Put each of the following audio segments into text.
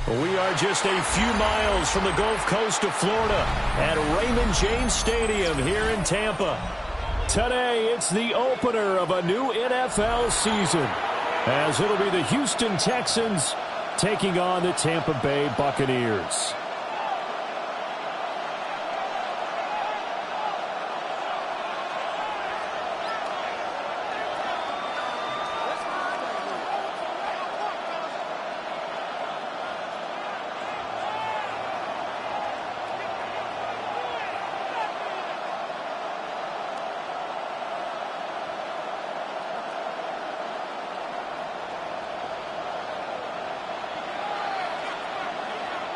We are just a few miles from the Gulf Coast of Florida at Raymond James Stadium here in Tampa. Today, it's the opener of a new NFL season, as it'll be the Houston Texans taking on the Tampa Bay Buccaneers.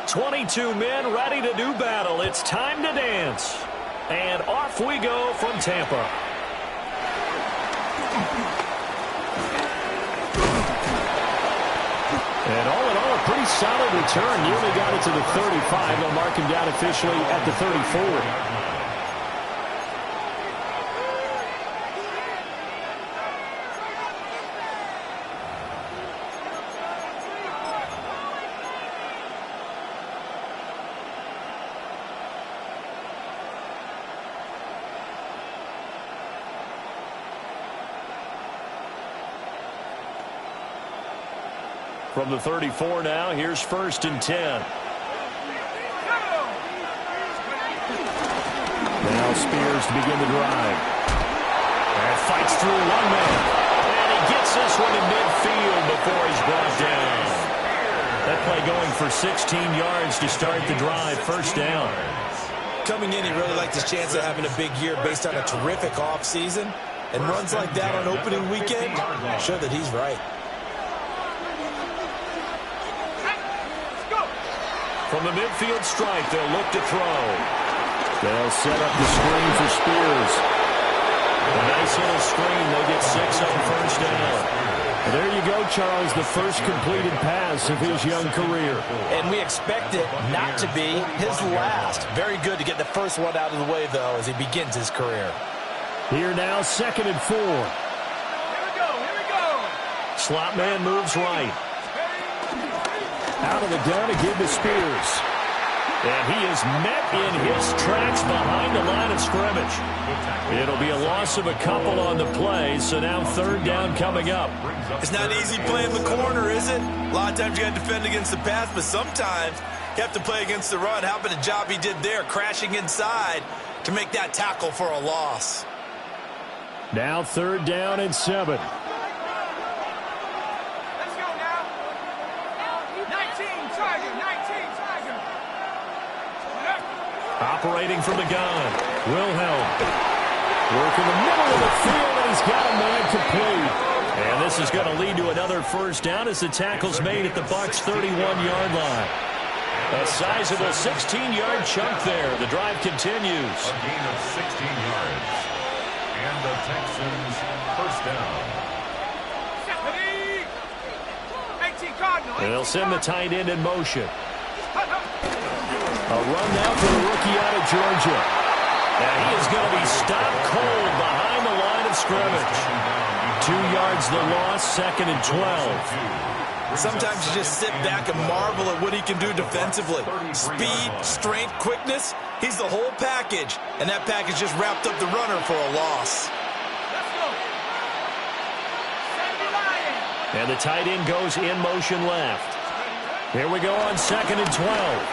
"22 men ready to do battle. It's time to dance." And off we go from Tampa. And all in all, a pretty solid return. Nearly got it to the 35. They'll mark him down officially at the 34. From the 34 now, here's 1st and 10. Now Spears to begin the drive. And fights through one man. And he gets this one in midfield before he's brought down. That play going for 16 yards to start the drive. 1st down. Coming in, he really liked his chance of having a big year based on a terrific offseason. And runs like that on opening weekend show that he's right. From the midfield stripe, they'll look to throw. They'll set up the screen for Spears. A nice little screen. They'll get 6 on 1st down. And there you go, Charles, the first completed pass of his young career. And we expect it not to be his last. Very good to get the first one out of the way, though, as he begins his career. Here now, 2nd and 4. Here we go. Slot man moves right. Out of the gun to give to Spears. And he is met in his tracks behind the line of scrimmage. It'll be a loss of a couple on the play, so now 3rd down coming up. It's not easy playing the corner, is it? A lot of times you got to defend against the pass, but sometimes you have to play against the run. How about the job he did there, crashing inside to make that tackle for a loss. Now 3rd down and 7. Operating from the gun, Wilhelm. Work in the middle of the field, and he's got a man complete. And this is going to lead to another 1st down as the tackle's made at the Bucs' 31-yard line. A sizable 16-yard chunk there. The drive continues. A gain of 16 yards. And the Texans 1st down. And they'll send the tight end in motion. A run now for the rookie out of Georgia. And he is going to be stopped cold behind the line of scrimmage. 2 yards the loss, 2nd and 12. Sometimes you just sit back and marvel at what he can do defensively. Speed, strength, quickness, he's the whole package. And that package just wrapped up the runner for a loss. And the tight end goes in motion left. Here we go on 2nd and 12.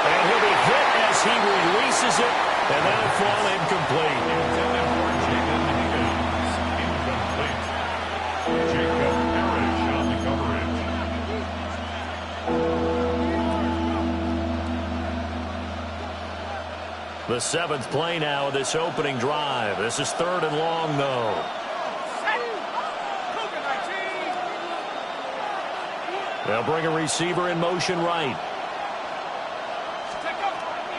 And he'll be hit as he releases it, and that'll fall incomplete. Jacob Parrish on the coverage. The 7th play now of this opening drive. This is 3rd and long, though. They'll bring a receiver in motion right.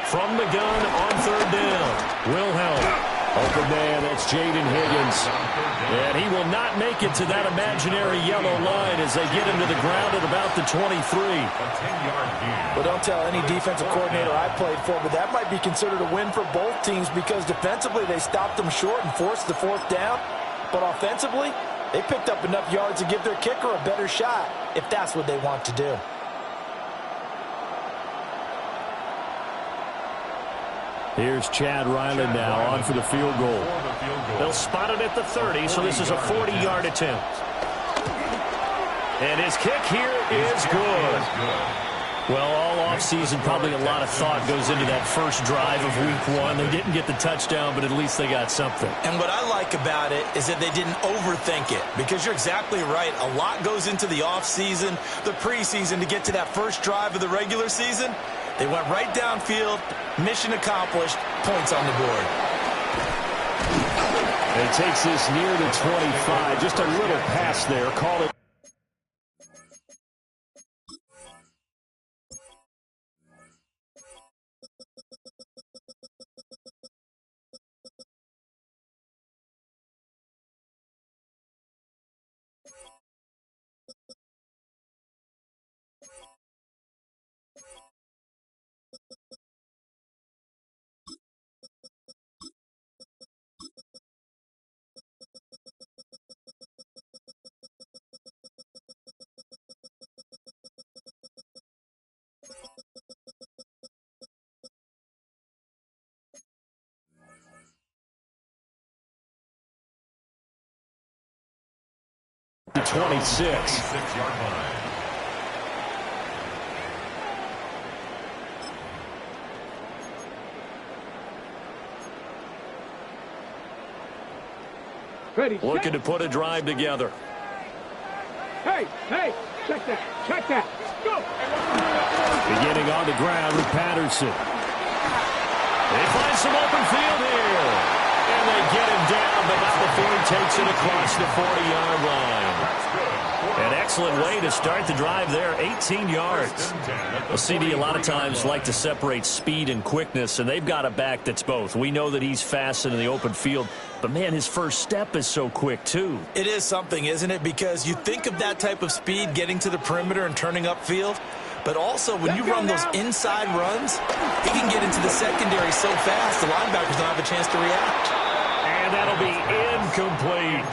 From the gun on third down. Wilhelm. Open man, that's Jaden Higgins. And he will not make it to that imaginary yellow line as they get into the ground at about the 23. Well, don't tell any defensive coordinator I played for, but that might be considered a win for both teams because defensively they stopped them short and forced the fourth down. But offensively, they picked up enough yards to give their kicker a better shot if that's what they want to do. Here's Chad Ryland now on for the field goal. They'll spot it at the 30, so this is a 40-yard attempt. And his kick here is good. Well, all offseason, probably a lot of thought goes into that first drive of Week 1. They didn't get the touchdown, but at least they got something. And what I like about it is that they didn't overthink it, because you're exactly right. A lot goes into the offseason, the preseason, to get to that first drive of the regular season. They went right downfield, mission accomplished, points on the board. And it takes this near the 25, just a little pass there, call it. The 26. 26-yard line. Ready, Looking to put a drive together. Hey, check that. Go. Beginning on the ground with Patterson. They find some open field here. And they get him down, but not before he takes it across the 40-yard line. An excellent way to start the drive there, 18 yards. Well, CD a lot of times like to separate speed and quickness, and they've got a back that's both. We know that he's fast in the open field, but, man, his first step is so quick, too. It is something, isn't it? Because you think of that type of speed getting to the perimeter and turning upfield, but also when you run those inside runs, he can get into the secondary so fast the linebackers don't have a chance to react. And that'll be incomplete.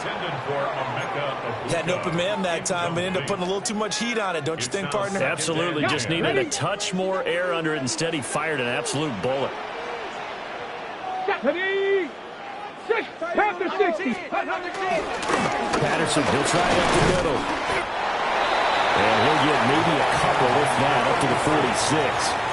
He had an open man that time, but ended up putting a little too much heat on it, don't you think, partner? Absolutely. Just needed a touch more air under it. Instead, he fired an absolute bullet. Ready, set, Panther 60. Patterson, he'll try it up the middle. And he'll get maybe a couple, if not, up to the 46.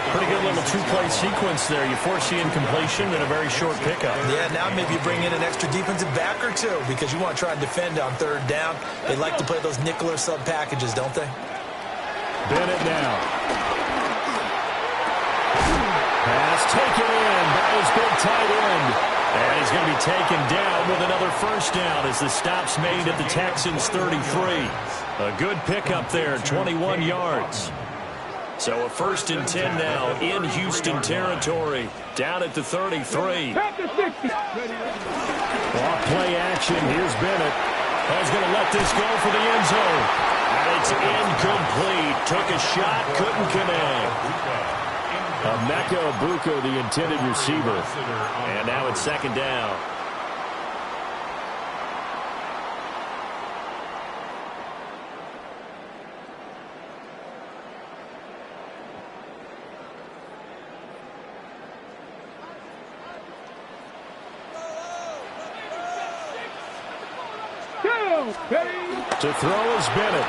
Pretty good little two-play sequence there. You force the incompletion and a very short pickup. Yeah, now maybe you bring in an extra defensive back or two because you want to try and defend on third down. They like to play those nickel or sub packages, don't they? Bennett now. Pass taken in by his big tight end. And he's going to be taken down with another first down as the stop's made at the Texans' 33. A good pickup there, 21 yards. So a 1st and 10 now in Houston territory, down at the 33. Off play action, here's Bennett. He's going to let this go for the end zone. And it's incomplete. Took a shot, couldn't connect. Emeka Egbuka, the intended receiver. And now it's 2nd down. To throw is Bennett.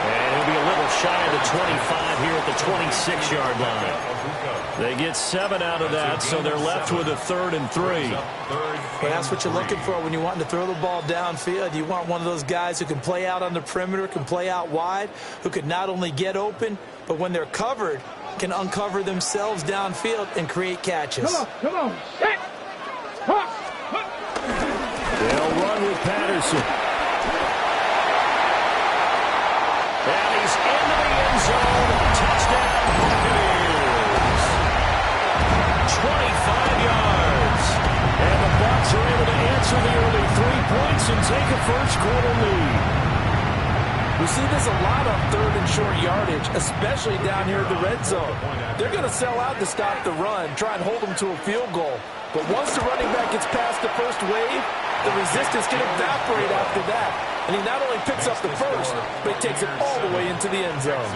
And he'll be a little shy of the 25 here at the 26-yard line. They get 7 out of that, so they're left with a 3rd and 3. Well, that's what you're looking for when you want to throw the ball downfield. You want one of those guys who can play out on the perimeter, can play out wide, who can not only get open, but when they're covered, can uncover themselves downfield and create catches. Come on. Set. They'll run with Patterson. yards. And the Bucs are able to answer the early 3 points and take a first-quarter lead. We see this a lot on third and short yardage, especially down here in the red zone. They're going to sell out to stop the run, try and hold them to a field goal. But once the running back gets past the first wave, the resistance can evaporate after that. And he not only picks up the first, but he takes it all the way into the end zone.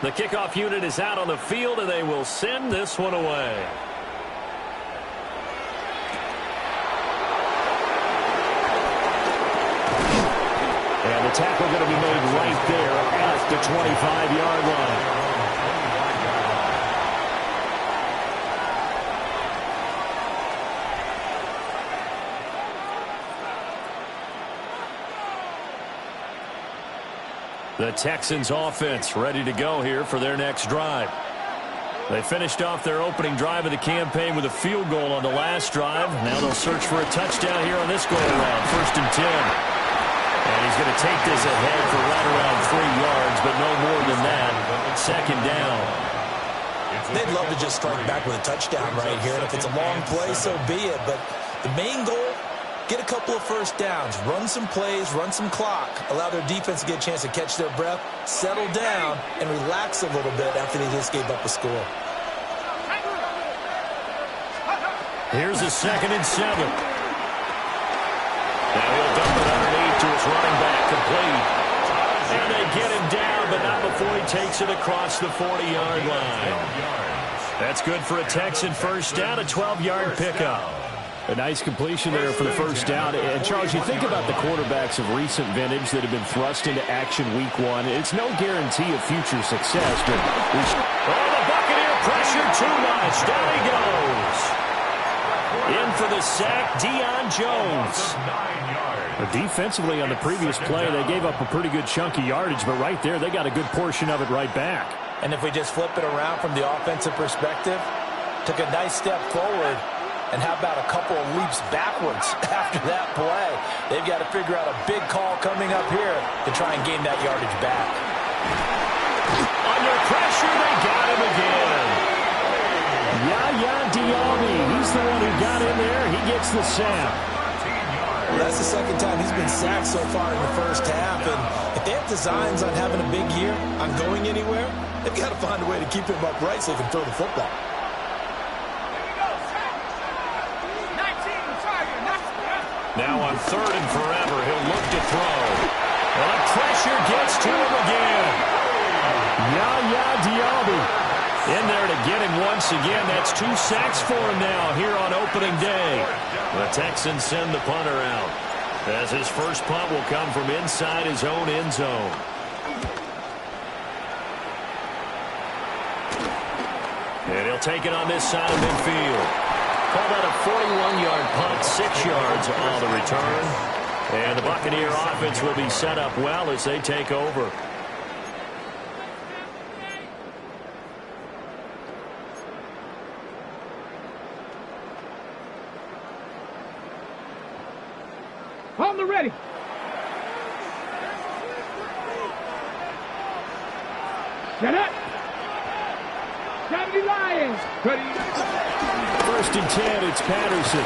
The kickoff unit is out on the field, and they will send this one away. And the tackle going to be made right there at the 25-yard line. The Texans offense ready to go here for their next drive. They finished off their opening drive of the campaign with a field goal on the last drive. Now they'll search for a touchdown here on this go-around, 1st and 10. And he's going to take this ahead for right around 3 yards, but no more than that. 2nd down. They'd love to just strike back with a touchdown right here. And if it's a long play, so be it. But the main goal, get a couple of first downs, run some plays, run some clock, allow their defense to get a chance to catch their breath, settle down, and relax a little bit after they just gave up a score. Here's a 2nd and 7. Now he'll dump it underneath to his running back, complete. And they get him down, but not before he takes it across the 40-yard line. That's good for a Texan first down, a 12-yard pickup. A nice completion there for the first down. And, Charles, you think about the quarterbacks of recent vintage that have been thrust into action week 1. It's no guarantee of future success. But the Buccaneer pressure too much. Down he goes. In for the sack, Deion Jones. Defensively on the previous play, they gave up a pretty good chunk of yardage. But right there, they got a good portion of it right back. And if we just flip it around from the offensive perspective, took a nice step forward. And how about a couple of leaps backwards after that play? They've got to figure out a big call coming up here to try and gain that yardage back. Under pressure, they got him again. Yaya Diaby, he's the one who got in there. He gets the sack. Well, that's the 2nd time he's been sacked so far in the first half. And if they have designs on having a big year, on going anywhere, they've got to find a way to keep him upright so they can throw the football. Now on 3rd and forever, he'll look to throw. And the pressure gets to him again. Yaya Diaby. In there to get him once again. That's 2 sacks for him now here on opening day. The Texans send the punter out, as his first punt will come from inside his own end zone. And he'll take it on this side of midfield. Call that a 41-yard punt, 6 yards on the return. And the Buccaneer offense will be set up well as they take over. On the ready. Set up. 70 Lions. Ready. 1st and 10, it's Patterson.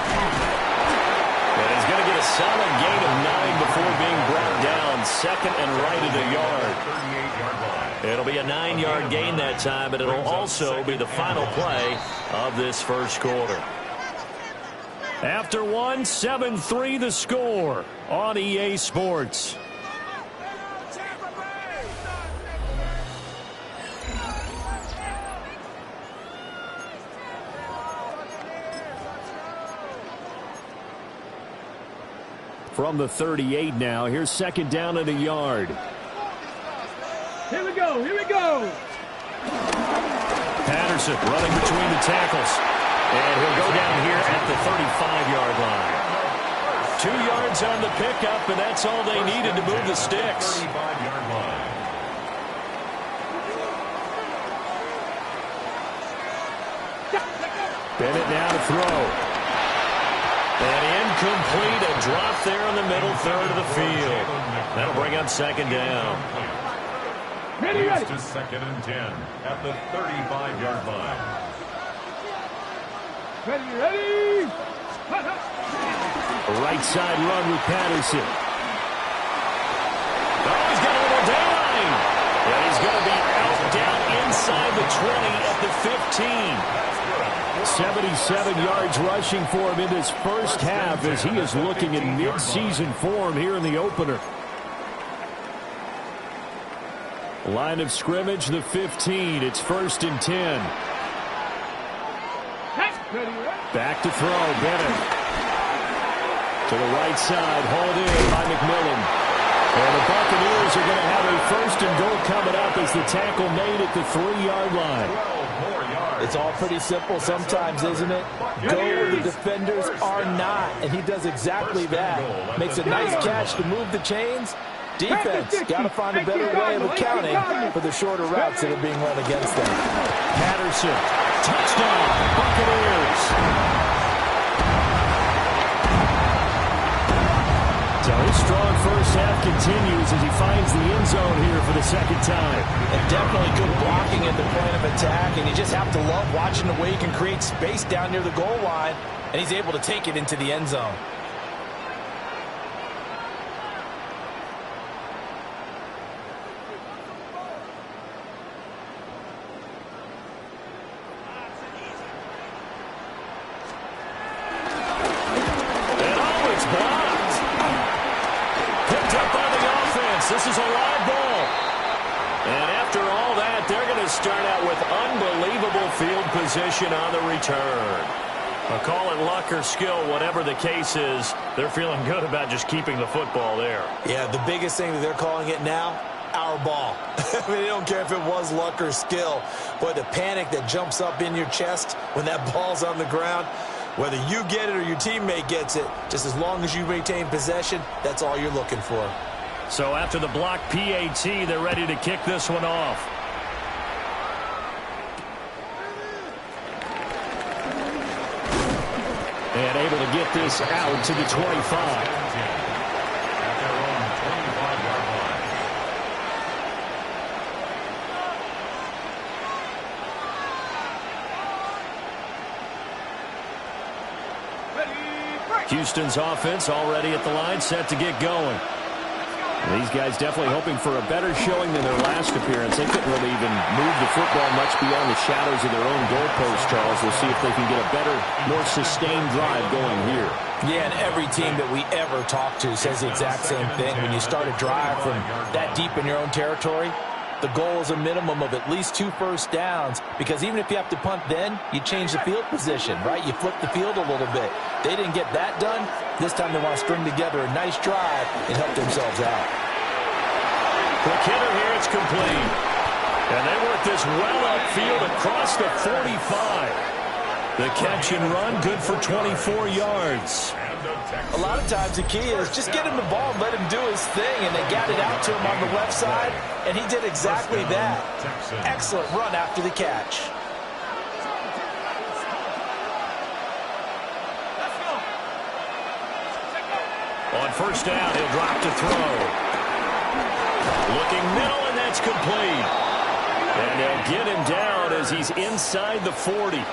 And he's going to get a solid gain of 9 before being brought down. 2nd and right at a yard. It'll be a 9-yard gain that time, but it'll also be the final play of this first quarter. After 1, 7-3 the score on EA Sports. From the 38 now, here's 2nd down and a yard. Here we go, here we go. Patterson running between the tackles. And he'll go down here at the 35-yard line. 2 yards on the pickup, and that's all they needed to move the sticks. 35-yard line. Bennett now to throw. And incomplete, a drop there in the middle third of the field. That'll bring up second down. Ready, Leads ready. to 2nd and 10 at the 35-yard line. Ready, ready. A right side run with Patterson. Oh, he's got a little dime. And he's going to be out down inside the 20 at the 15. 77 yards rushing for him in this first half as he is looking in mid-season form here in the opener. Line of scrimmage, the 15. It's 1st and 10. Ready, ready. Back to throw, Bennett. To the right side, hauled in by McMillan. And the Buccaneers are going to have a 1st and goal coming up as the tackle made at the 3-yard line. 12 more yards. It's all pretty simple sometimes, isn't it? Go where the defenders are not, and he does exactly that. Makes a nice catch to move the chains. Defense got to find a better way of accounting for the shorter routes that are being run against them. Patterson, touchdown, Buccaneers. So his strong first half continues as he finds the end zone here for the second time. And definitely good blocking at the point of attack, and you just have to love watching the way he can create space down near the goal line, and he's able to take it into the end zone. This is a live ball. And after all that, they're going to start out with unbelievable field position on the return. I'll call it luck or skill, whatever the case is. They're feeling good about just keeping the football there. Yeah, the biggest thing that they're calling it now, our ball. I mean, they don't care if it was luck or skill. Boy, the panic that jumps up in your chest when that ball's on the ground, whether you get it or your teammate gets it, just as long as you maintain possession, that's all you're looking for. So after the block PAT, they're ready to kick this one off. And able to get this out to the 25. At their own 25-yard line. Houston's offense already at the line, set to get going. These guys definitely hoping for a better showing than their last appearance. They couldn't really even move the football much beyond the shadows of their own goalpost, Charles. We'll see if they can get a better, more sustained drive going here. Yeah, and every team that we ever talk to says the exact same thing. When you start a drive from that deep in your own territory, the goal is a minimum of at least 2 first downs, because even if you have to punt then, you change the field position, right? You flip the field a little bit. They didn't get that done. This time they want to string together a nice drive and help themselves out. Quick hitter here, it's complete. And they work this well upfield across the 45. The catch and run, good for 24 yards. A lot of times the key is just get him the ball and let him do his thing, and they got it out to him on the left side, and he did exactly that. Excellent run after the catch. On first down, he'll drop to throw. Looking middle, and that's complete. And they'll get him down as he's inside the 40.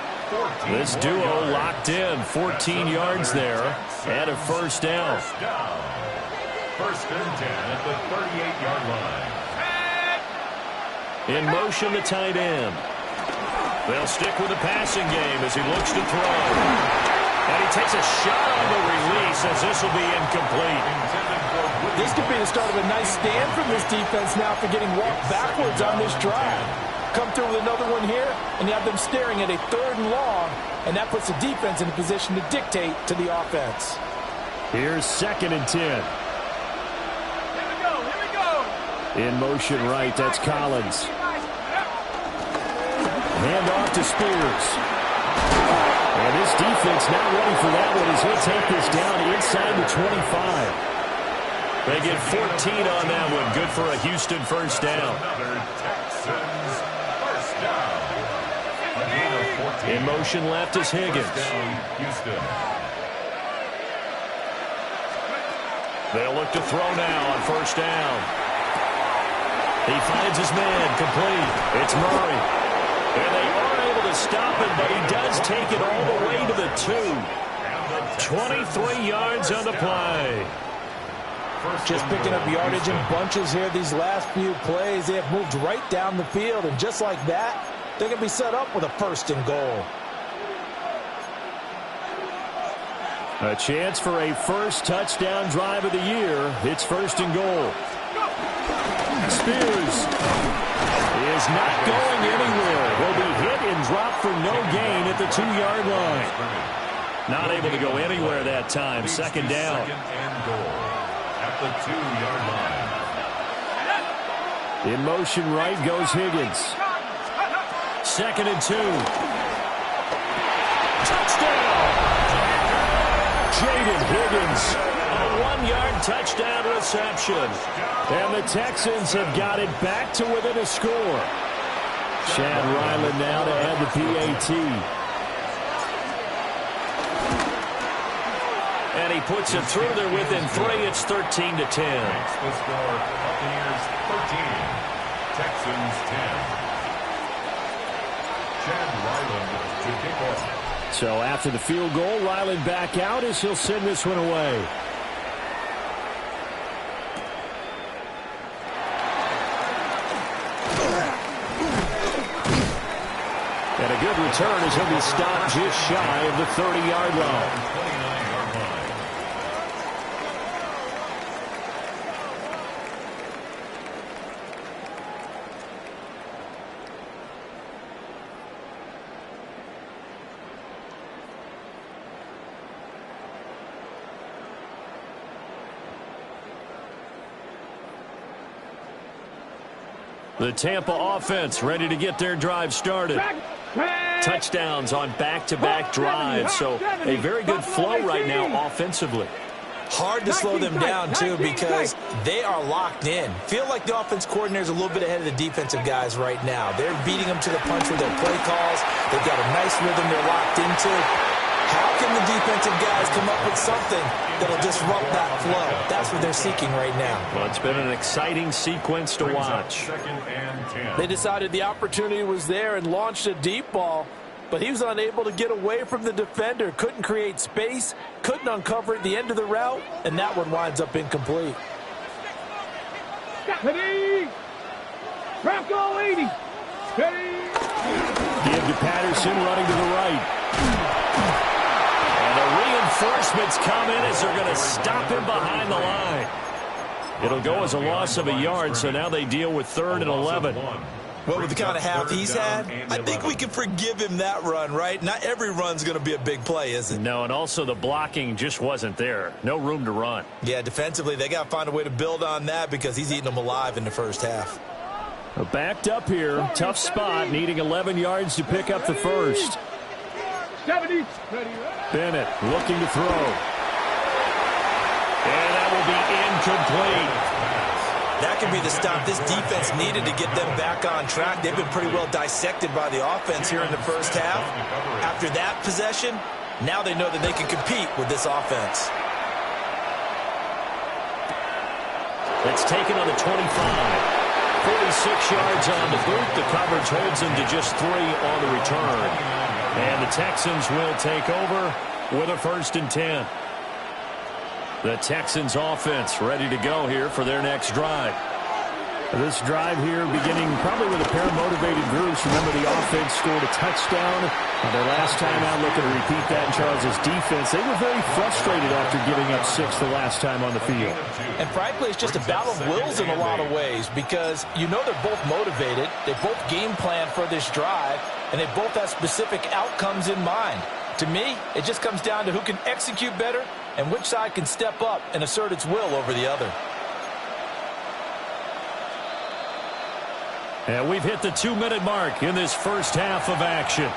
This duo locked in, 14 yards there, and a first down. First and 10 at the 38-yard line. In motion, the tight end. They'll stick with the passing game as he looks to throw. And he takes a shot on the release as this will be incomplete. This could be the start of a nice stand from this defense now for getting walked backwards on this drive. Come through with another one here, and you have them staring at a 3rd and long, and that puts the defense in a position to dictate to the offense. Here's 2nd and 10. Here we go, here we go. In motion right, that's Collins. Hand off to Spears. And this defense not ready for that one as he'll take this down inside the 25. They get 14 on that one. Good for a Houston first down. Another Texans first down. A gain of 14. In motion left is Higgins. First down, Houston. They'll look to throw now on first down. He finds his man complete. It's Murray. And they aren't able to stop him, but he does take it all the way to the 2. 23 yards on the play. Just picking up yardage in bunches here these last few plays. They have moved right down the field, and just like that, they're going to be set up with a first and goal. A chance for a first touchdown drive of the year. It's first and goal. Spears is not going anywhere. He'll be hit and dropped for no gain at the 2-yard line. Not able to go anywhere that time. Second down. Second and goal at the 2-yard line. In motion right goes Higgins. Second and 2. Touchdown! Jaden Higgins, a 1-yard touchdown reception. And the Texans have got it back to within a score. Chad Ryland now to add the PAT. And he puts it through there within 3. It's 13-10. Makes the score Buccaneers 13, Texans 10. Chad Ryland to kick off. So after the field goal, Ryland back out as he'll send this one away. And a good return as he'll be stopped just shy of the 30-yard line. 29-yard line. The Tampa offense ready to get their drive started. Touchdowns on back-to-back drives, so a very good flow right now offensively. Hard to slow them down, too, because they are locked in. Feel like the offense coordinator is a little bit ahead of the defensive guys right now. They're beating them to the punch with their play calls. They've got a nice rhythm they're locked into. How can the defensive guys come up with something that'll disrupt that flow? That's what they're seeking right now. Well, it's been an exciting sequence to watch. Second and 10. They decided the opportunity was there and launched a deep ball, but he was unable to get away from the defender, couldn't create space, couldn't uncover at the end of the route, and that one winds up incomplete. Steady! Bronco 80! Steady! Give to Patterson running to the right. And the reinforcements come in as they're going to stop him behind the line. It'll go as a loss of a yard, so now they deal with 3rd and 11. Well, with the kind of half he's had, I think we can forgive him that run, right? Not every run's going to be a big play, is it? No, and also the blocking just wasn't there. No room to run. Yeah, defensively, they got to find a way to build on that because he's eating them alive in the first half. Backed up here, tough spot, needing 11 yards to pick up the first. 70. Bennett looking to throw. And that will be incomplete. That could be the stop this defense needed to get them back on track. They've been pretty well dissected by the offense here in the first half. After that possession, now they know that they can compete with this offense. It's taken on the 25. 46 yards on the boot. The coverage holds him to just 3 on the return. And the Texans will take over with a 1st and 10. The Texans offense ready to go here for their next drive. This drive here beginning probably with a pair of motivated groups. Remember, the offense scored a touchdown their last time out, looking to repeat that in Charles' defense. They were very frustrated after giving up 6 the last time on the field. And frankly, it's just a battle of wills in a lot of ways because you know they're both motivated. They both game plan for this drive, and they both have specific outcomes in mind. To me, it just comes down to who can execute better and which side can step up and assert its will over the other. And we've hit the 2-minute mark in this first half of action.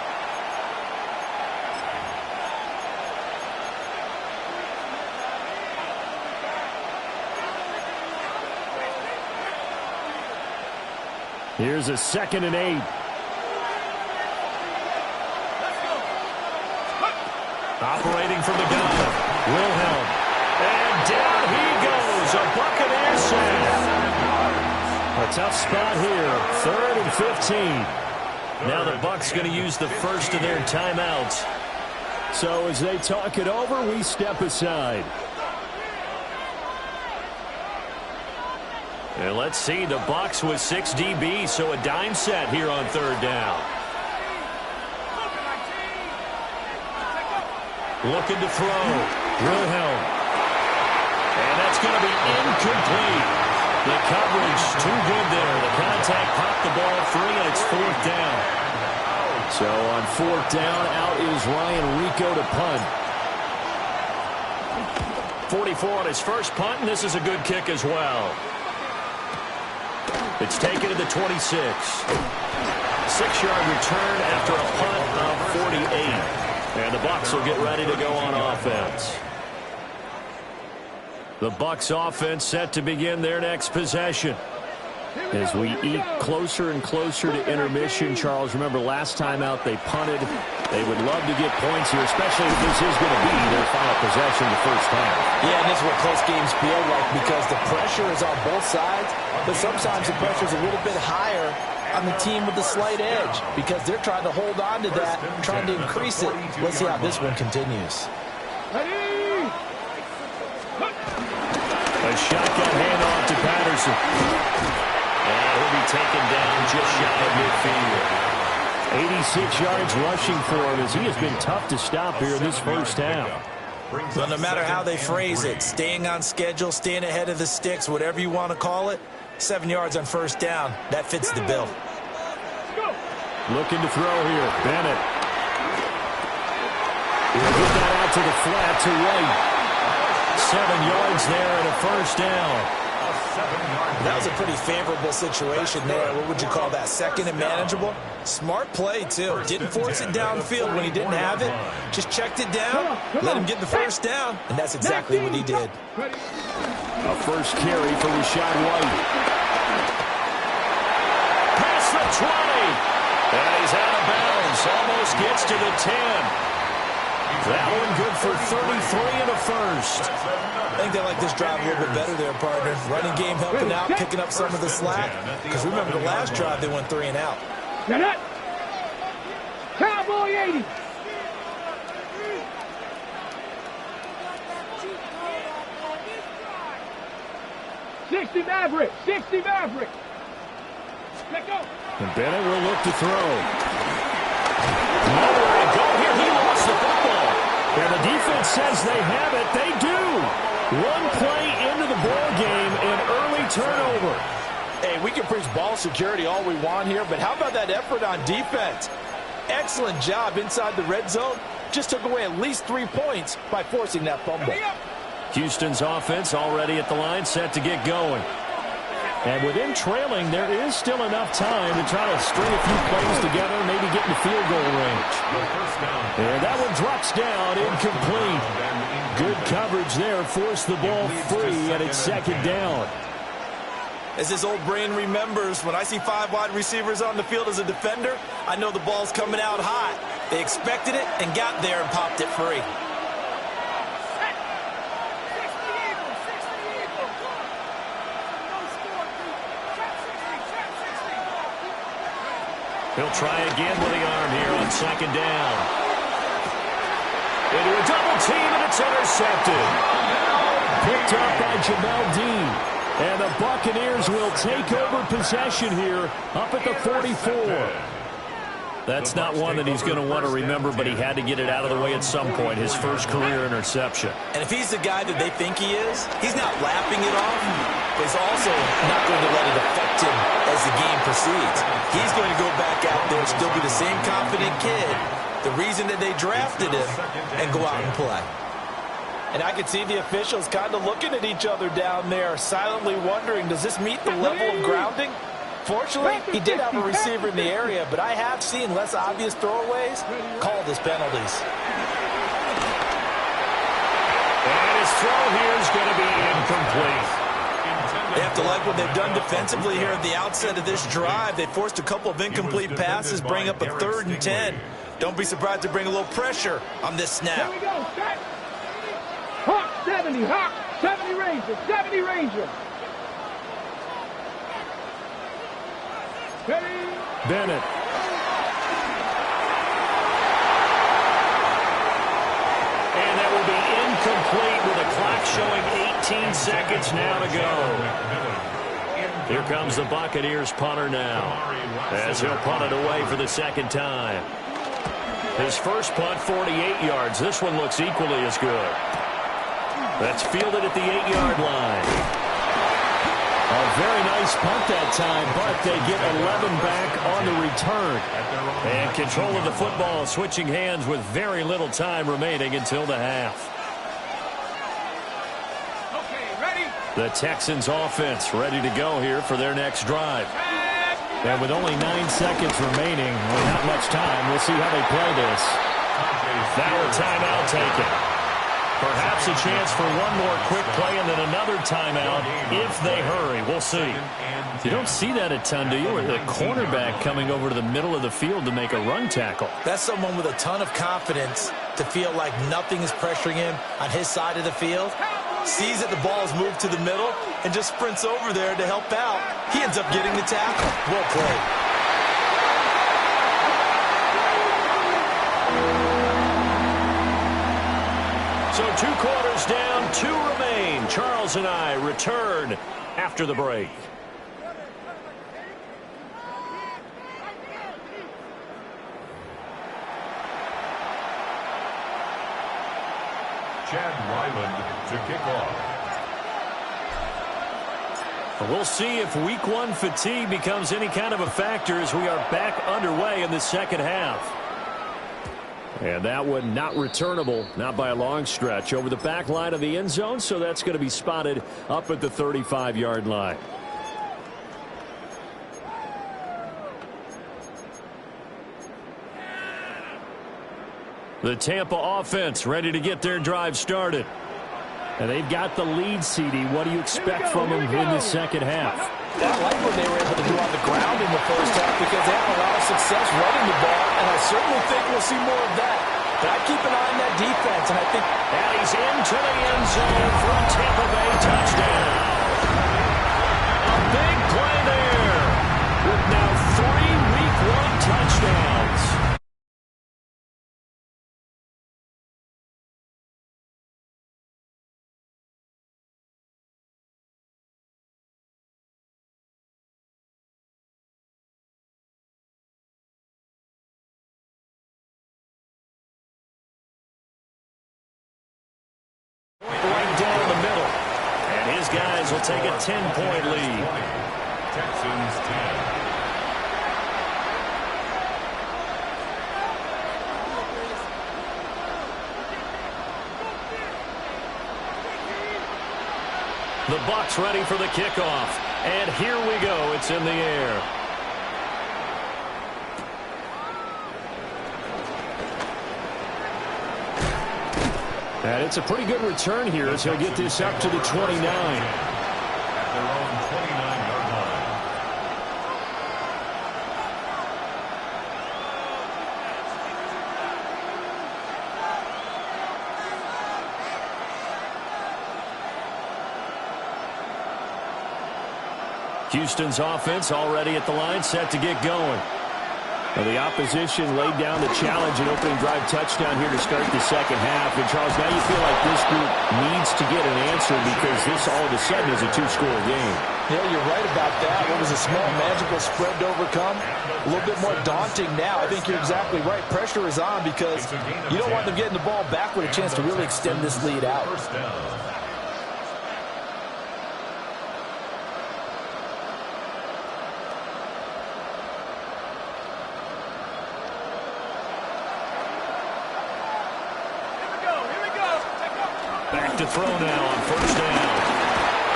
Here's a 2nd and 8. Operating from the gun, Wilhelm. And down he goes, a Buccaneer sack. A tough spot here, 3rd and 15. Now the Bucs going to use the first of their timeouts. So as they talk it over, we step aside. And let's see, the Bucs with 6 DBs, so a dime set here on 3rd down. Looking to throw. Wilhelm. And that's going to be incomplete. The coverage too good there. The contact popped the ball free, and it's 4th down. So on 4th down, out is Ryan Rico to punt. 44 on his first punt, and this is a good kick as well. It's taken to the 26. 6-yard return after a punt of 48. And the Bucs will get ready to go on offense. The Bucs offense set to begin their next possession. As we eke closer and closer to intermission, Charles, remember last time out they punted. They would love to get points here, especially if this is going to be their final possession the first half. Yeah, and this is what close games feel like because the pressure is on both sides, but sometimes the pressure is a little bit higher on the team with the slight edge because they're trying to hold on to that, trying to increase it. Let's see how this one continues. A shotgun handoff to Patterson. And he'll be taken down just shy of midfield. 86 yards rushing for him as he has been tough to stop here in this first half. So no matter how they phrase it, staying on schedule, staying ahead of the sticks, whatever you want to call it, 7 yards on 1st down, that fits the bill. Looking to throw here, Bennett. He'll get that out to the flat to White. 7 yards there and a 1st down. That was a pretty favorable situation there. What would you call that? 2nd and manageable? Smart play, too. Didn't force it downfield when he didn't have it. Just checked it down, let him get the 1st down, and that's exactly what he did. A first carry for Rachaad White. Past the 20. And he's out of bounds. Almost gets to the 10. That one good for 33 and a 1st. I think they like this drive a little bit better there, partner. Running game helping out, picking up some of the slack. Because remember the last drive, they went 3 and out. Cowboy 80. '60 Maverick. 60 Maverick. Let go. And Bennett will look to throw. Nowhere to go here. He lost the football. And the defense says they have it. They do. One play into the ball game, an early turnover. Hey, we can preach ball security all we want here, but how about that effort on defense? Excellent job inside the red zone. Just took away at least 3 points by forcing that fumble. Houston's offense already at the line, set to get going. And within trailing, there is still enough time to try to string a few plays together, maybe get in the field goal range. And that one drops down, incomplete. Good coverage there, forced the ball free, and it's 2nd down. As his old brain remembers, when I see 5 wide receivers on the field as a defender, I know the ball's coming out hot. They expected it and got there and popped it free. He'll try again with the arm here on 2nd down. Into a double team, and it's intercepted. Picked up by Jamel Dean. And the Buccaneers will take over possession here up at the 44. That's not one that he's going to want to remember, but he had to get it out of the way at some point, his first career interception. And if he's the guy that they think he is, he's not lapping it off, but he's also not going to let it affect him as the game proceeds. He's going to go back out there, still be the same confident kid, the reason that they drafted him, and go out and play. And I could see the officials kind of looking at each other down there, silently wondering, does this meet the level of grounding? Fortunately, he did have a receiver in the area, but I have seen less obvious throwaways called as penalties. And his throw here is going to be incomplete. They have to like what they've done defensively here at the outset of this drive. They forced a couple of incomplete passes, bring up a 3rd and 10. Don't be surprised to bring a little pressure on this snap. Here we go, set. Hawk 70, Hawk 70 Ranger, 70 Ranger. Ready? Bennett. And that will be incomplete with a clock showing 18 seconds now to go. Here comes the Buccaneers punter now, as he'll punt it away for the 2nd time. His first punt, 48 yards. This one looks equally as good. That's fielded at the 8-yard line. A very nice punt that time, but they get 11 back on the return. And control of the football switching hands with very little time remaining until the half. Okay, ready? The Texans offense ready to go here for their next drive. And with only 9 seconds remaining, with not much time, we'll see how they play this. Now a timeout taken. Perhaps a chance for one more quick play and then another timeout if they hurry. We'll see. You don't see that a ton, do you? Or the cornerback coming over to the middle of the field to make a run tackle. That's someone with a ton of confidence to feel like nothing is pressuring him on his side of the field. Sees that the ball is moved to the middle and just sprints over there to help out. He ends up getting the tackle. Well played. So 2 quarters down, 2 remain. Charles and I return after the break. Chad Ryland to kick off. We'll see if week 1 fatigue becomes any kind of a factor as we are back underway in the 2nd half. And that one not returnable, not by a long stretch, over the back line of the end zone, so that's going to be spotted up at the 35-yard line. The Tampa offense ready to get their drive started. And they've got the lead, CD. What do you expect from them in the 2nd half? I like what they were able to do on the ground in the first half because they have a lot of success running the ball, and I certainly think we'll see more of that. But I keep an eye on that defense, and I think... And he's into the end zone for a Tampa Bay touchdown. A big play there with now 3 week 1 touchdowns. Right down the middle. And his guys will take a 10-point lead. Texans 10. The Bucs ready for the kickoff. And here we go. It's in the air. And it's a pretty good return here as he'll get this up to the 29. At their own 29-yard line. Houston's offense already at the line, set to get going. Well, the opposition laid down the challenge and opening drive touchdown here to start the 2nd half. And, Charles, now you feel like this group needs to get an answer because this all of a sudden is a 2-score game. Yeah, you're right about that. What was a small magical spread to overcome? A little bit more daunting now. I think you're exactly right. Pressure is on because you don't want them getting the ball back with a chance to really extend this lead out. First down. Back to throw now on first down.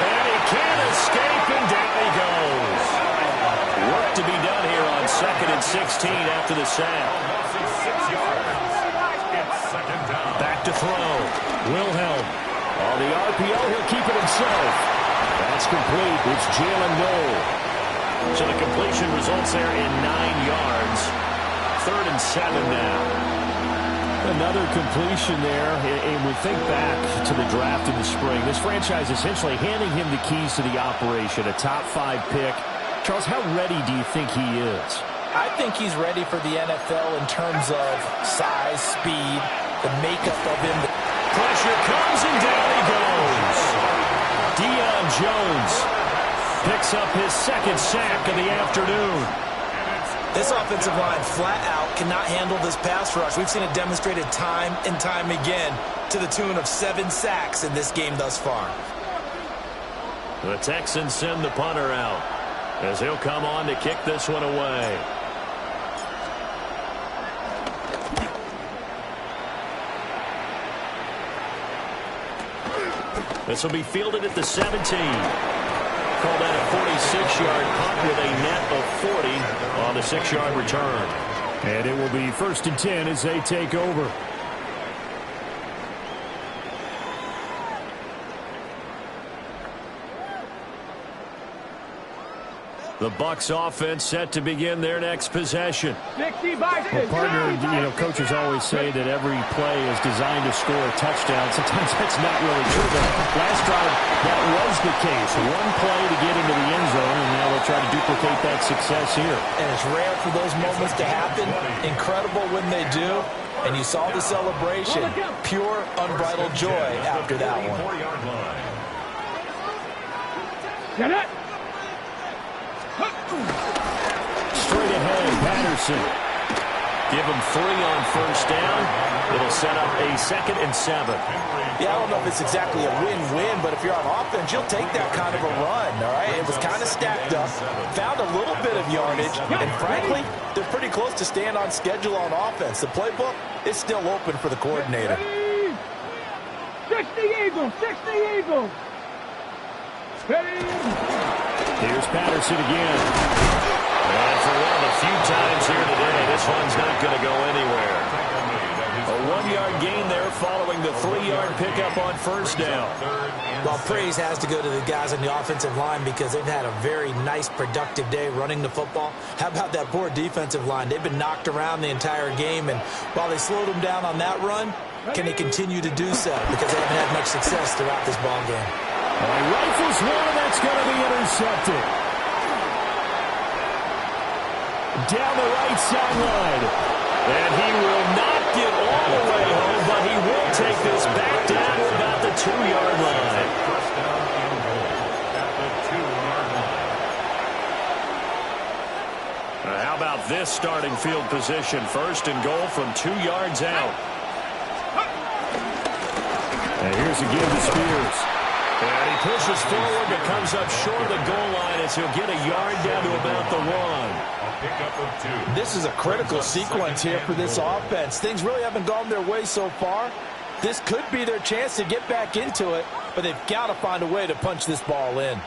And he can't escape, and down he goes. Work to be done here on 2nd and 16 after the sack. Loss of 6 yards. It's 2nd down. Back to throw. Wilhelm. On the RPO, he'll keep it himself. That's complete. It's Jalen Noel. So the completion results there in 9 yards. 3rd and 7 now. Another completion there, and we think back to the draft in the spring. This franchise essentially handing him the keys to the operation, a top 5 pick. Charles, how ready do you think he is? I think he's ready for the NFL in terms of size, speed, the makeup of him. Pressure comes, and down he goes. Deion Jones picks up his 2nd sack of the afternoon. This offensive line flat out cannot handle this pass rush. We've seen it demonstrated time and time again to the tune of 7 sacks in this game thus far. The Texans send the punter out as he'll come on to kick this one away. This will be fielded at the 17. Call that a 46-yard punt with a net of 40 on the 6-yard return. And it will be 1st and 10 as they take over. The Bucs offense set to begin their next possession. 60 by 6. Well, partner, coaches always say that every play is designed to score a touchdown. Sometimes that's not really true, but last drive, that was the case. One play to get into the end zone, and now they'll try to duplicate that success here. And it's rare for those moments to happen. Incredible when they do. And you saw the celebration. Pure, unbridled joy after that one. Get it. Straight ahead, Patterson. Give him 3 on 1st down. It'll set up a 2nd and 7. Yeah, I don't know if it's exactly a win-win, but if you're on offense, you'll take that kind of a run, all right? It was kind of stacked up, found a little bit of yardage, and frankly, they're pretty close to staying on schedule on offense. The playbook is still open for the coordinator. 60 Eagles, 60 Eagles. Here's Patterson again. And for one of the few times here today, this one's not going to go anywhere. A 1-yard gain there following the 3-yard pickup on 1st down. Well, praise has to go to the guys on the offensive line because they've had a very nice, productive day running the football. How about that poor defensive line? They've been knocked around the entire game, and while they slowed them down on that run, can they continue to do so? Because they haven't had much success throughout this ball game. Rifles one, that's going to be intercepted. Down the right sideline. And he will not get all the way home, but he will take this back down to about the 2-yard line. First down and goal at the 2-yard line. How about this starting field position? 1st and goal from 2 yards out. And here's a give to Spears. And he pushes forward but comes up short of the goal line as he'll get a yard down to about the 1. Pickup of 2. This is a critical sequence here for this offense. Things really haven't gone their way so far. This could be their chance to get back into it, but they've got to find a way to punch this ball in.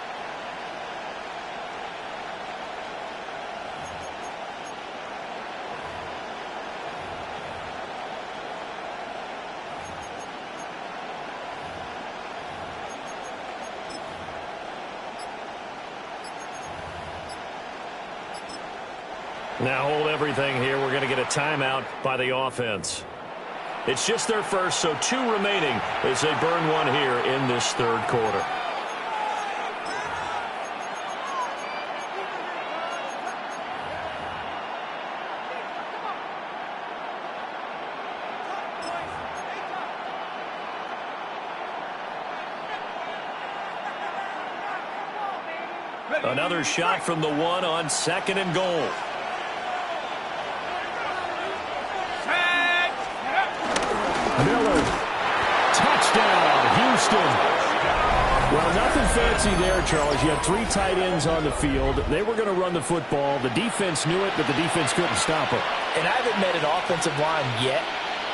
Now hold everything here. We're going to get a timeout by the offense. It's just their first, so 2 remaining as they burn one here in this 3rd quarter. Another shot from the 1 on 2nd and goal. Miller, touchdown, Houston. Well, nothing fancy there, Charles. You had 3 tight ends on the field. They were going to run the football. The defense knew it, but the defense couldn't stop it. And I haven't met an offensive line yet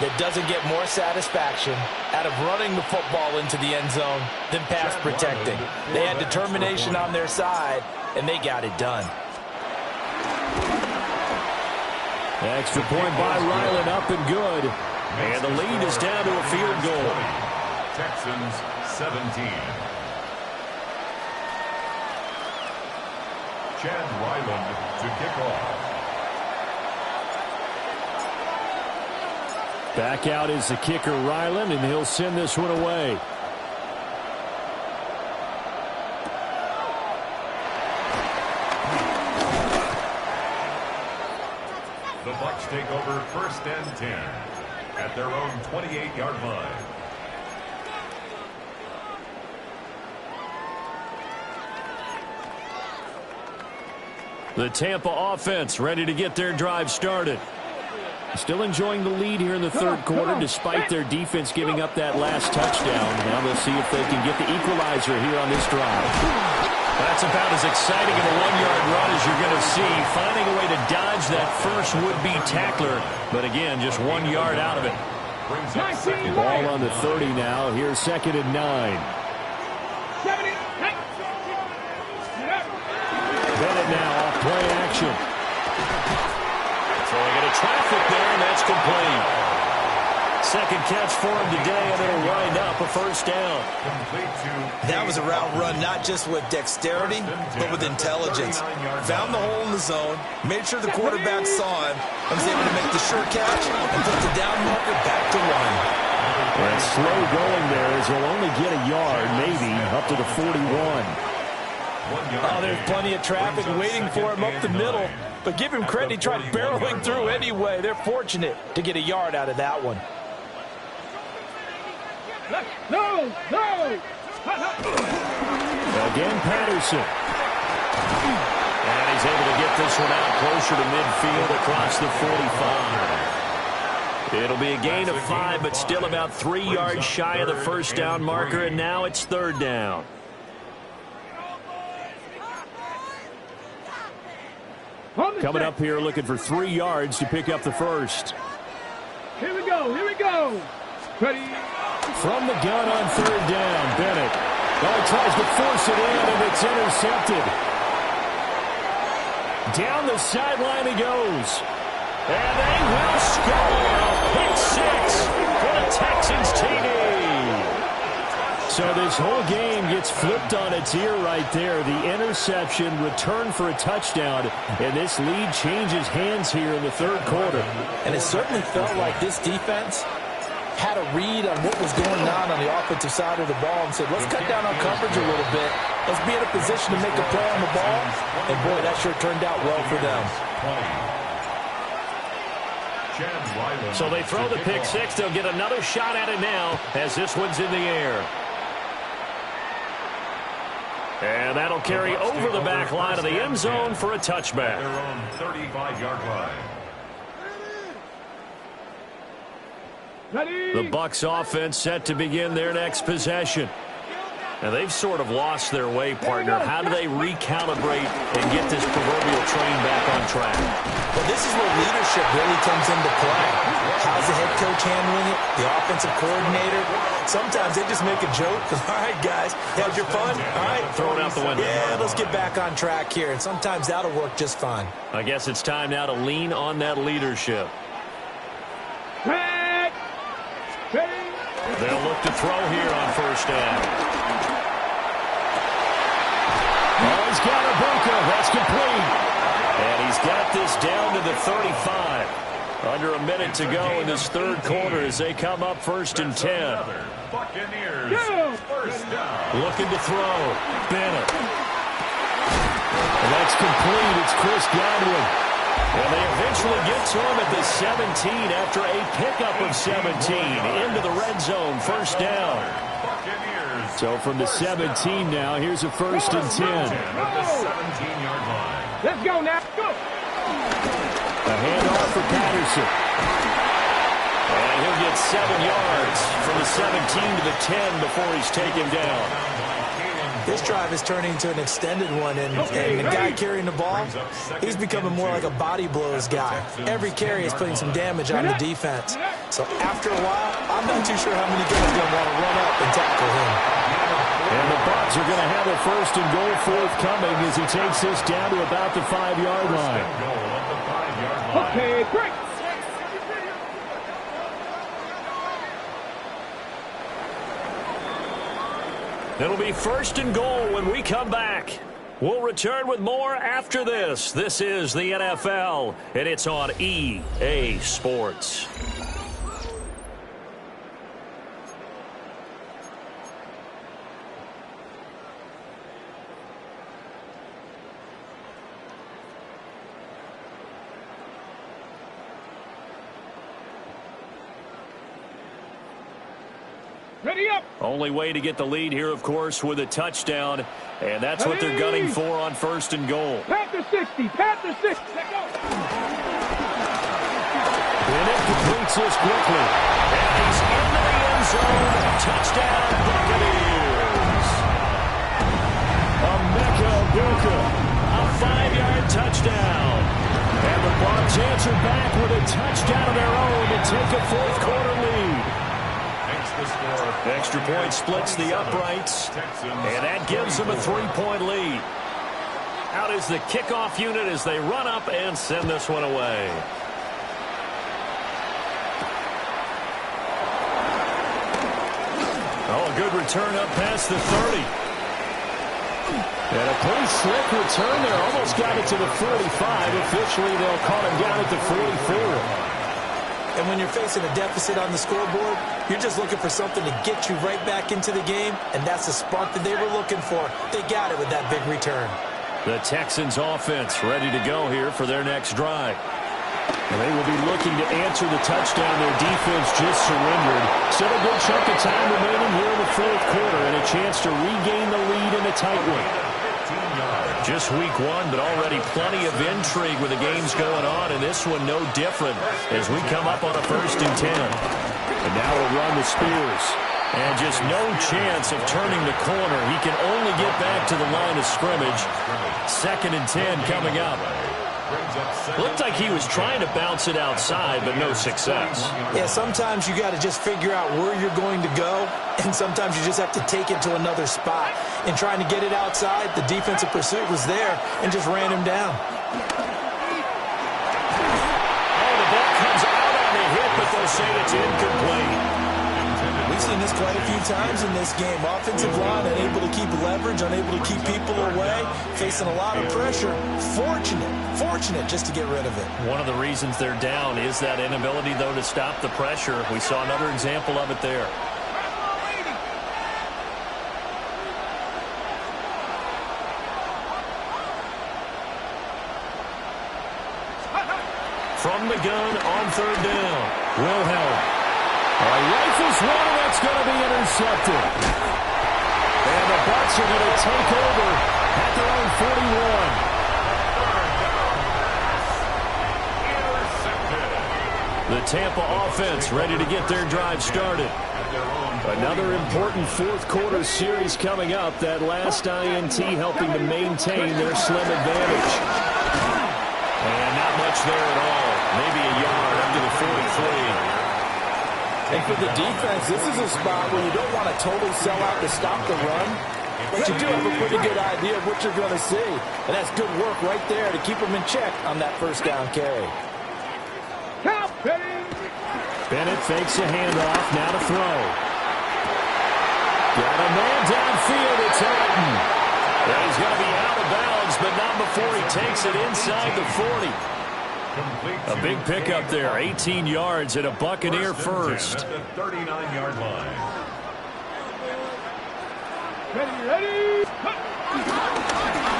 that doesn't get more satisfaction out of running the football into the end zone than pass protecting. They had determination on their side, and they got it done. Extra point by Ryland, up and good. And the lead is down to a field goal. Texans 17. Chad Ryland to kick off. Back out is the kicker, Ryland, and he'll send this one away. The Bucs take over 1st and 10 at their own 28-yard line. The Tampa offense ready to get their drive started. Still enjoying the lead here in the third quarter despite their defense giving up that last touchdown. Now they'll see if they can get the equalizer here on this drive. That's about as exciting of a one-yard run as you're going to see. Finding a way to dodge that first would-be tackler. But again, just 1 yard out of it. Ball on the 30 now. Here's 2nd and 9. Bennett now off play action. Throwing into traffic there, and that's complete. Second catch for him today, and it'll wind up a first down. That was a route run not just with dexterity, but with intelligence. Found the hole in the zone, made sure the quarterback saw him, and was able to make the sure catch and put the down marker back to one. And slow going there as he'll only get a yard, maybe, up to the 41. Oh, there's plenty of traffic waiting for him up the middle. But give him credit, he tried barreling through anyway. They're fortunate to get a yard out of that one. No! Again, Patterson. And he's able to get this one out closer to midfield across the 45. It'll be a gain of 5, but still about 3 yards shy of the first down marker, and now it's 3rd down. Coming up here looking for 3 yards to pick up the first. Here we go. Ready? From the gun on 3rd down, Bennett. Oh, he tries to force it in, and it's intercepted. Down the sideline he goes. And they will score. Pick 6 for the Texans TD. So this whole game gets flipped on its ear right there. The interception, return for a touchdown, and this lead changes hands here in the third quarter. And it certainly felt like this defense had a read on what was going on the offensive side of the ball and said, let's cut down on coverage a little bit. Let's be in a position to make a play on the ball. And, boy, that sure turned out well for them. So they throw the pick 6. They'll get another shot at it now as this one's in the air. And that'll carry over the back line of the end zone for a touchback. Their own 35-yard line. Ready? The Bucs offense set to begin their next possession. Now they've sort of lost their way, partner. How do they recalibrate and get this proverbial train back on track? Well, this is where leadership really comes into play. How's the head coach handling it? The offensive coordinator? Sometimes they just make a joke. All right, guys, had your fun? All right. Throw it out the window. Yeah, let's get back on track here. And sometimes that'll work just fine. I guess it's time now to lean on that leadership. Back. They'll look to throw here on first down. Oh, he's got a bunker. That's complete. And he's got this down to the 35. Under a minute to go in this third quarter as they come up 1st and 10. Buccaneers, first down. Looking to throw. Bennett. And that's complete. It's Chris Godwin. And they eventually get to him at the 17 after a pickup of 17 into the red zone. First down. Buccaneers. So from the 17 now, here's a 1st and 10. At the 17-yard line. Let's go now. Go. A handoff for Patterson. And he'll get 7 yards from the 17 to the 10 before he's taken down. This drive is turning into an extended one, and the guy carrying the ball, he's becoming more like a body blows guy. Every carry is putting some damage on the defense. So after a while, I'm not too sure how many guys are going to want to run up and tackle him. And the Bucs are going to have a 1st and goal forthcoming as he takes this down to about the 5-yard line. Okay, break. It'll be 1st and goal when we come back. We'll return with more after this. This is the NFL, and it's on EA Sports. Ready up. Only way to get the lead here, of course, with a touchdown. And that's what they're gunning for on 1st and goal. Panther 60. Panther 60. Let go. Bennett completes this quickly. And he's into the end zone. Touchdown, Buccaneers. Emeka Egbuka, a 5-yard touchdown. And the Bucs answer back with a touchdown of their own to take a 4th quarter lead. Extra point splits the uprights, and that gives them a 3-point lead. Out is the kickoff unit as they run up and send this one away. Oh, a good return up past the 30. And a pretty slick return there. Almost got it to the 45. Officially, they'll call him down at the 44. And when you're facing a deficit on the scoreboard, you're just looking for something to get you right back into the game, and that's the spark that they were looking for. They got it with that big return. The Texans offense ready to go here for their next drive. And they will be looking to answer the touchdown their defense just surrendered. Still a good chunk of time remaining here in the 4th quarter, and a chance to regain the lead in a tight one. Just week 1, but already plenty of intrigue with the games going on, and this one no different as we come up on a 1st and 10. And now we'll run the Spears. And just no chance of turning the corner. He can only get back to the line of scrimmage. 2nd and 10 coming up. Looked like he was trying to bounce it outside, but no success. Yeah, sometimes you got to just figure out where you're going to go, and sometimes you just have to take it to another spot. In trying to get it outside, the defensive pursuit was there and just ran him down. Oh, the ball comes out on the hit, but they'll say it's incomplete. We've seen this quite a few times in this game. Offensive line unable to keep leverage, unable to keep people away, facing a lot of pressure. Fortunate just to get rid of it. One of the reasons they're down is that inability, though, to stop the pressure. We saw another example of it there. From the gun on 3rd down. Wilhelm. Rifles one, and that's going to be intercepted. And the Bucs are going to take over at their own 41. The Tampa offense ready to get their drive started. Another important 4th quarter series coming up. That last INT helping to maintain their slim advantage. And not much there at all. Maybe a yard up to the 43. And for the defense, this is a spot where you don't want to totally sell out to stop the run, but you do have a pretty good idea of what you're going to see. And that's good work right there to keep them in check on that 1st down carry. Bennett fakes a handoff, now to throw. Got a man downfield, it's Elton. And he's going to be out of bounds, but not before he takes it inside the 40. A big pickup there, 18 yards at a Buccaneer first. At the 39-yard line. Ready.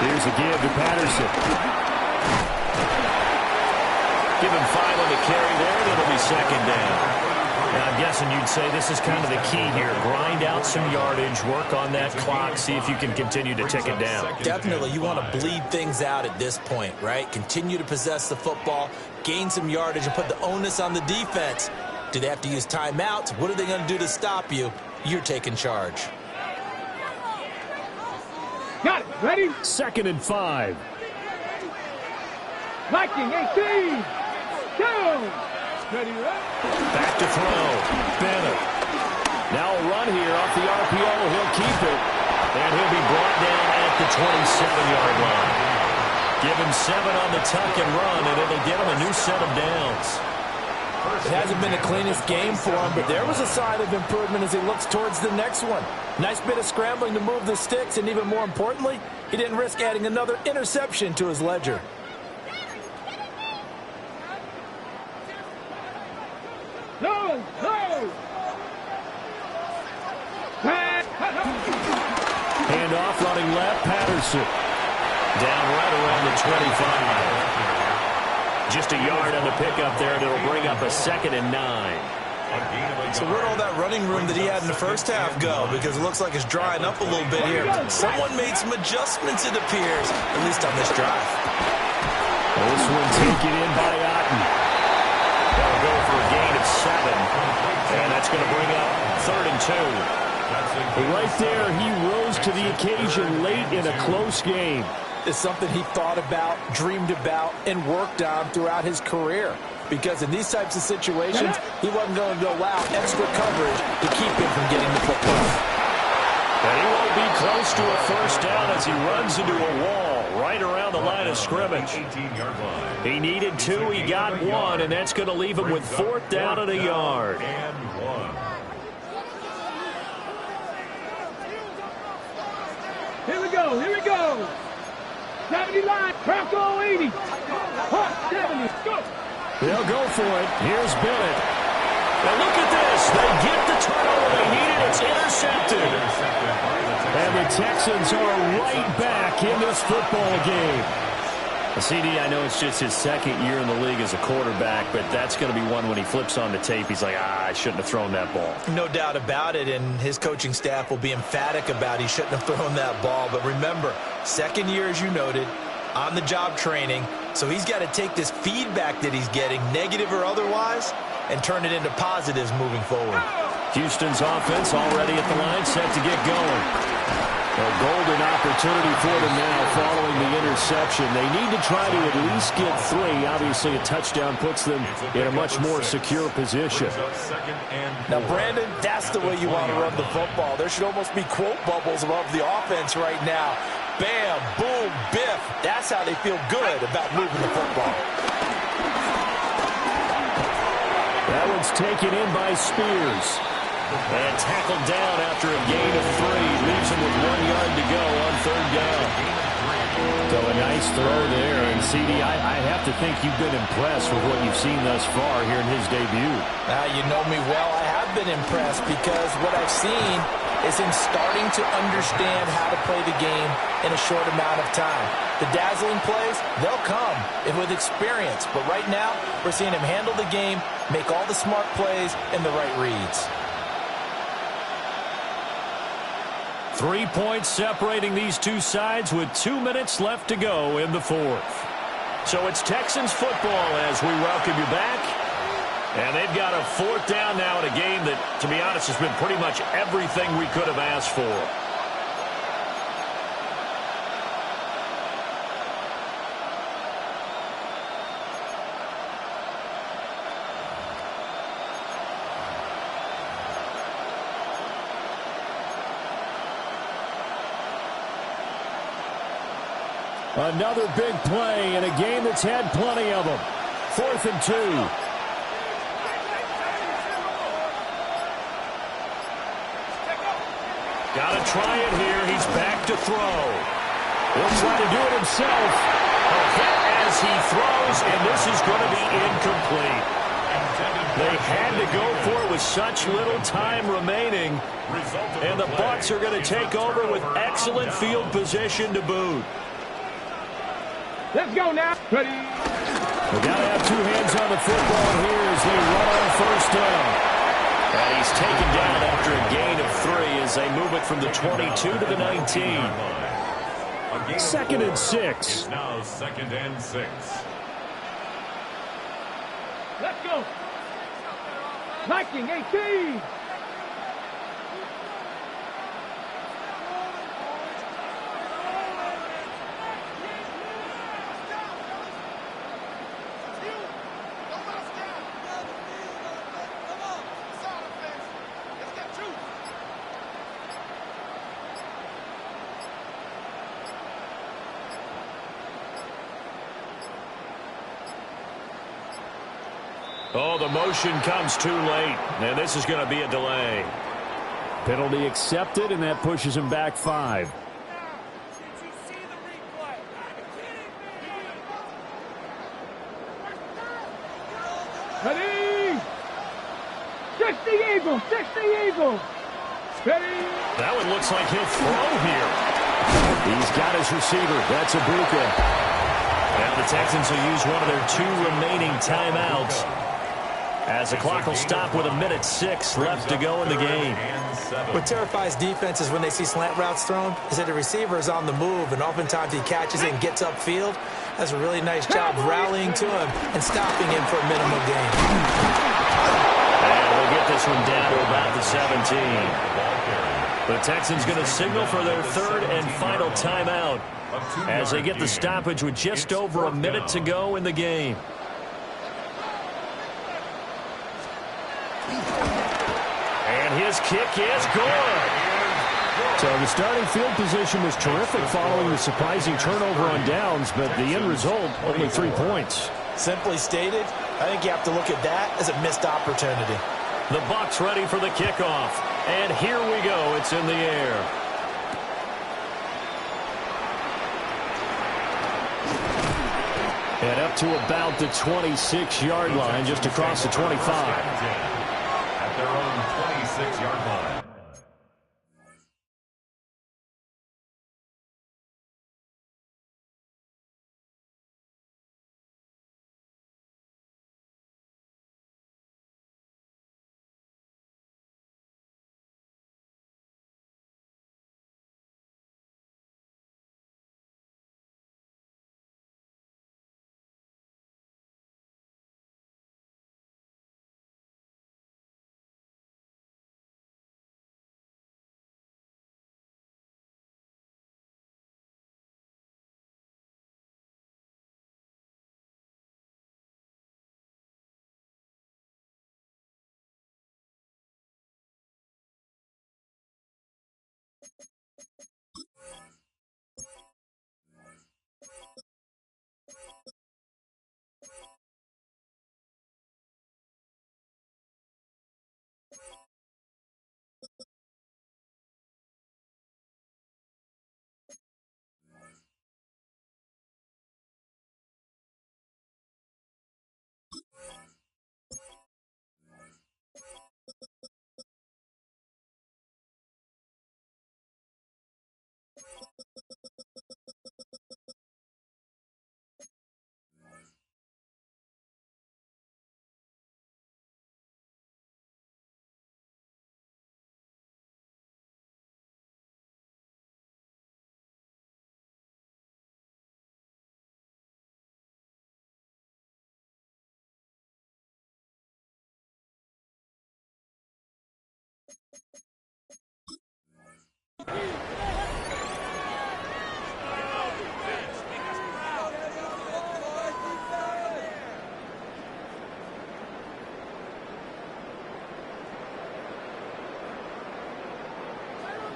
Here's a give to Patterson. Give him 5 on the carry there, and it'll be 2nd down. Now, I'm guessing you'd say this is kind of the key here. Grind out some yardage, work on that clock, see if you can continue to tick it down. Definitely, you want to bleed things out at this point, right? Continue to possess the football, gain some yardage, and put the onus on the defense. Do they have to use timeouts? What are they going to do to stop you? You're taking charge. Got it. Ready? 2nd and 5. Viking 18. Go. Ready. Back to throw. Bennett. Now a run here off the RPO. He'll keep it. And he'll be brought down at the 27-yard line. Give him 7 on the tuck and run, and it'll get him a new set of downs. It hasn't been the cleanest game for him, but there was a sign of improvement as he looks towards the next one. Nice bit of scrambling to move the sticks, and even more importantly, he didn't risk adding another interception to his ledger. No! Handoff running left, Patterson. Down right around the 25. Just a yard on the pickup there, and it'll bring up a 2nd and 9. So where'd all that running room that he had in the first half go? Because it looks like it's drying up a little bit here. Someone made some adjustments, it appears, at least on this drive. This one taken in by Otten. They'll go for a gain of 7. And that's going to bring up 3rd and 2. Right there, he rose to the occasion late in a close game. It's something he thought about, dreamed about, and worked on throughout his career. Because in these types of situations, he wasn't going to allow extra coverage to keep him from getting the football. And he won't be close to a first down as he runs into a wall right around the line of scrimmage. He needed 2, he got 1, and that's going to leave him with 4th down and a yard. Here we go. 70 line, Bronco 80. Hawk 70, go. They'll go for it. Here's Bennett. Now look at this. They get the turnover they needed. It's intercepted. And the Texans are right back in this football game. CD, I know it's just his 2nd year in the league as a quarterback, but that's going to be one when he flips on the tape. He's like, I shouldn't have thrown that ball. No doubt about it, and his coaching staff will be emphatic about he shouldn't have thrown that ball. But remember, 2nd year, as you noted, on-the-job training, so he's got to take this feedback that he's getting, negative or otherwise, and turn it into positives moving forward. Houston's offense already at the line, set to get going. A golden opportunity for them now following the interception. They need to try to at least get 3. Obviously, a touchdown puts them in a much more secure position. Now, Brandon, that's the way you want to run the football. There should almost be quote bubbles above the offense right now. Bam, boom, biff. That's how they feel good about moving the football. That one's taken in by Spears. And tackled down after a gain of 3. Leaves him with 1 yard to go on 3rd down. So a nice throw there. And, CD, I have to think you've been impressed with what you've seen thus far here in his debut. You know me well. I have been impressed because what I've seen is him starting to understand how to play the game in a short amount of time. The dazzling plays, they'll come with experience. But right now, we're seeing him handle the game, make all the smart plays, and the right reads. 3 points separating these two sides with 2 minutes left to go in the 4th. So it's Texans football as we welcome you back. And they've got a 4th down now in a game that, to be honest, has been pretty much everything we could have asked for. Another big play in a game that's had plenty of them. 4th and 2. Got to try it here. He's back to throw. He'll try to do it himself. A hit as he throws, and this is going to be incomplete. They had to go for it with such little time remaining. And the Bucs are going to take over with excellent field position to boot. Let's go now. Ready. They got to have 2 hands on the football here as they run on 1st down. And he's taken down after a gain of 3 as they move it from the 22 to the 19. 2nd and 6. Now 2nd and 6. Let's go. Viking 18. Oh, the motion comes too late, and this is going to be a delay. Penalty accepted, and that pushes him back 5. Ready? 60 Eagles, 60 Eagles. Ready? That one looks like he'll throw here. He's got his receiver. That's Ibuka. Now the Texans will use one of their 2 remaining timeouts, as the clock will stop with 1:06 left to go in the game. What terrifies defenses when they see slant routes thrown is that the receiver is on the move, and oftentimes he catches it and gets upfield. Does a really nice job rallying to him and stopping him for a minimal gain. And we'll get this one down to about the 17. The Texans going to signal for their 3rd and final timeout as they get the stoppage with just over 1 minute to go in the game. And his kick is good. So the starting field position was terrific following the surprising turnover on downs, but the end result, only 3 points. Simply stated, I think you have to look at that as a missed opportunity. The Bucs ready for the kickoff. And here we go. It's in the air. And up to about the 26-yard line, just across the 25. At their own 26-yard line.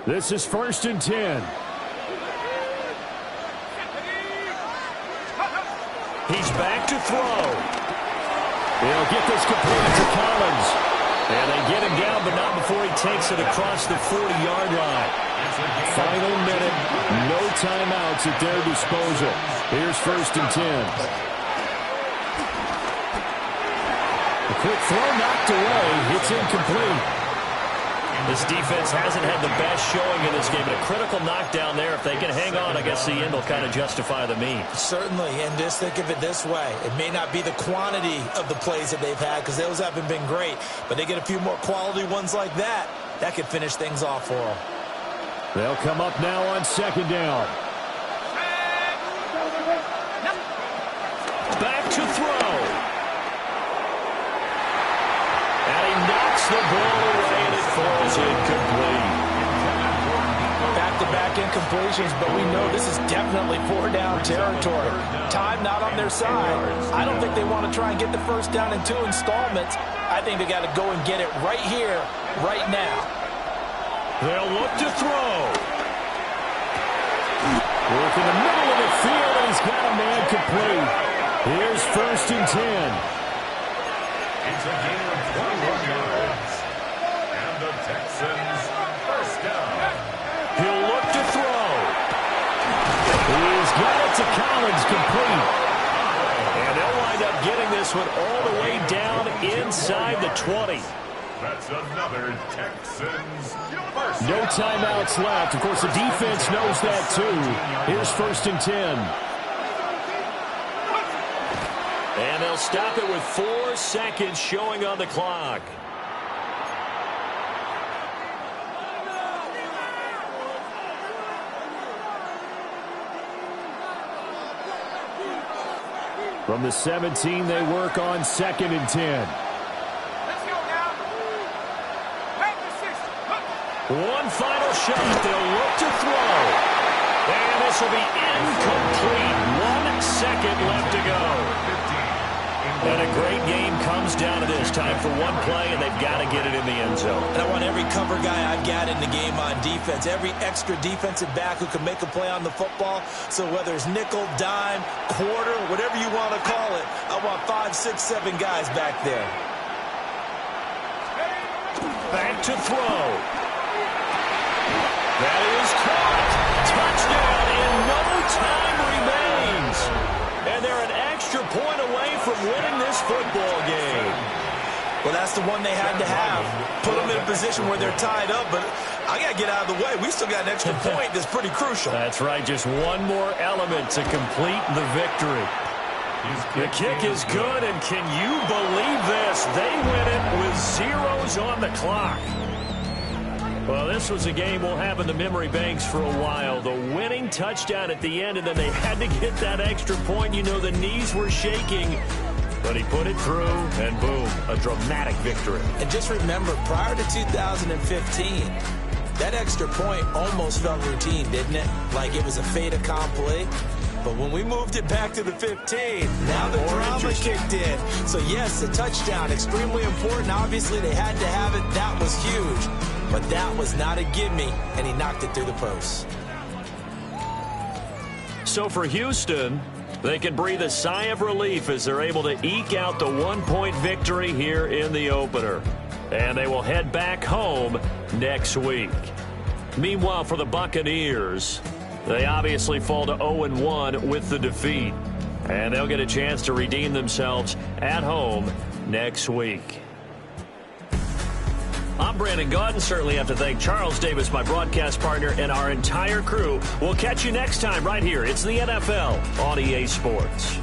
This is 1st and 10. He's back to throw. They'll get this complete to Collins. And they get him down, but not before he takes it across the 40-yard line. Final minute, no timeouts at their disposal. Here's 1st and 10. A quick throw knocked away. It's incomplete. This defense hasn't had the best showing in this game, but a critical knockdown there. If they can hang on, I guess the end will kind of justify the means. Certainly, and just think of it this way. It may not be the quantity of the plays that they've had, because those haven't been great, but they get a few more quality ones like that. That could finish things off for them. They'll come up now on 2nd down. Back to throw. And he knocks the ball away, and it falls incomplete. Back-to-back incompletions, but we know this is definitely 4-down territory. Time not on their side. I don't think they want to try and get the 1st down in 2 installments. I think they got to go and get it right here, right now. They'll look to throw. Work in the middle of the field, and he's got a man complete. Here's 1st and 10. It's a gain of 21 yards. And the Texans first down. He'll look to throw. He's got it to Collins, complete. And they'll wind up getting this one all the way down inside the 20. That's another Texans first down. No timeouts left. Of course, the defense knows that too. Here's 1st and 10. And they'll stop it with 4 seconds showing on the clock. From the 17, they work on 2nd and 10. One final shot. They'll look to throw. And this will be incomplete. 1 second left to go. And a great game comes down to this. Time for one play, and they've got to get it in the end zone. And I want every cover guy I've got in the game on defense, every extra defensive back who can make a play on the football. So whether it's nickel, dime, quarter, whatever you want to call it, I want 5, 6, 7 guys back there. Back to throw. That is caught. Touchdown, and no time remains. And they're an extra point away from winning this football game. Well, that's the one they had to have. Put them in a position where they're tied up, but I got to get out of the way. We still got an extra point that's pretty crucial. That's right, just one more element to complete the victory. The kick is good, and can you believe this? They win it with zeros on the clock. Well, this was a game we'll have in the memory banks for a while. The winning touchdown at the end, and then they had to get that extra point. You know, the knees were shaking, but he put it through, and boom, a dramatic victory. And just remember, prior to 2015, that extra point almost felt routine, didn't it? Like it was a fait accompli. But when we moved it back to the 15, now the drama kicked in. So, yes, the touchdown, extremely important. Obviously, they had to have it. That was huge. But that was not a gimme, and he knocked it through the post. So for Houston, they can breathe a sigh of relief as they're able to eke out the one-point victory here in the opener. And they will head back home next week. Meanwhile, for the Buccaneers, they obviously fall to 0-1 with the defeat. And they'll get a chance to redeem themselves at home next week. I'm Brandon Gaudin. Certainly have to thank Charles Davis, my broadcast partner, and our entire crew. We'll catch you next time right here. It's the NFL on EA Sports.